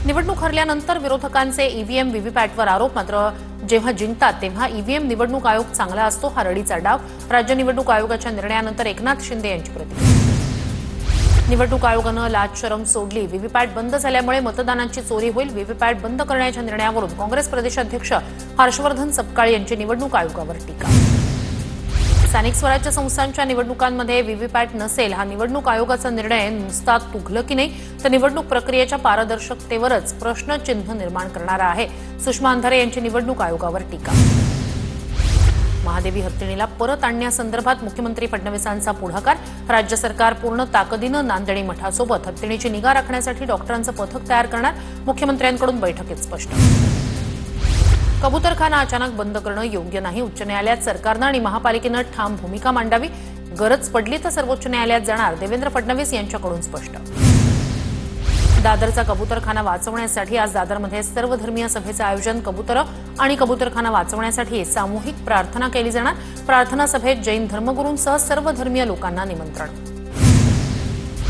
निवडणूक हरल्यानंतर विरोधकांचे ईव्हीएम व्हीव्हीपॅटवर आरोप, मात्र जेव्हा जिंकतात तेव्हा ईव्हीएम निवडणूक आयोग चांगला असतो हा रडीचा डाव. राज्य निवडणूक आयोगाच्या निर्णयानंतर एकनाथ शिंदे यांची प्रतिक्रिया. निवडणूक आयोगानं लाचशरम सोडली, व्हीव्हीपॅट बंद झाल्यामुळे मतदानाची चोरी होईल. व्हीव्हीपॅट बंद करण्याच्या निर्णयावरून काँग्रेस प्रदेशाध्यक्ष हर्षवर्धन सपकाळ यांची निवडणूक आयोगावर टीका. स्थानिक स्वराज्य संस्थांच्या निवडणुकांमध्ये व्हीव्हीपॅट नसेल हा निवडणूक आयोगाचा निर्णय नुसता तुघलकी नाही, तर निवडणूक प्रक्रियेच्या पारदर्शकतेवरच प्रश्नचिन्ह निर्माण करणारा आहे. सुषमा अंधारे यांची निवडणूक आयोगावर टीका. महादेवी हत्तीणीला परत आणण्यासंदर्भात मुख्यमंत्री फडणवीसांचा पुढाकार. राज्य सरकार पूर्ण ताकदीनं नांदेडी मठासोबत हत्तीणीची निगा राखण्यासाठी डॉक्टरांचं पथक तयार करणार, मुख्यमंत्र्यांकडून बैठकीत स्पष्ट. कबूतरखाना अचानक बंद करणं योग्य नाही. उच्च न्यायालयात सरकारनं आणि महापालिकेनं ठाम भूमिका मांडावी. गरज पडली तर सर्वोच्च न्यायालयात जाणार, देवेंद्र फडणवीस यांच्याकडून स्पष्ट. दादरचा कबूतरखाना वाचवण्यासाठी आज दादरमध्ये सर्वधर्मीय सभेचं आयोजन. कबूतर आणि कबूतरखाना वाचवण्यासाठी सामूहिक प्रार्थना केली जाणार. प्रार्थना सभेत जैन धर्मगुरूंसह सर्व धर्मीय लोकांना निमंत्रण.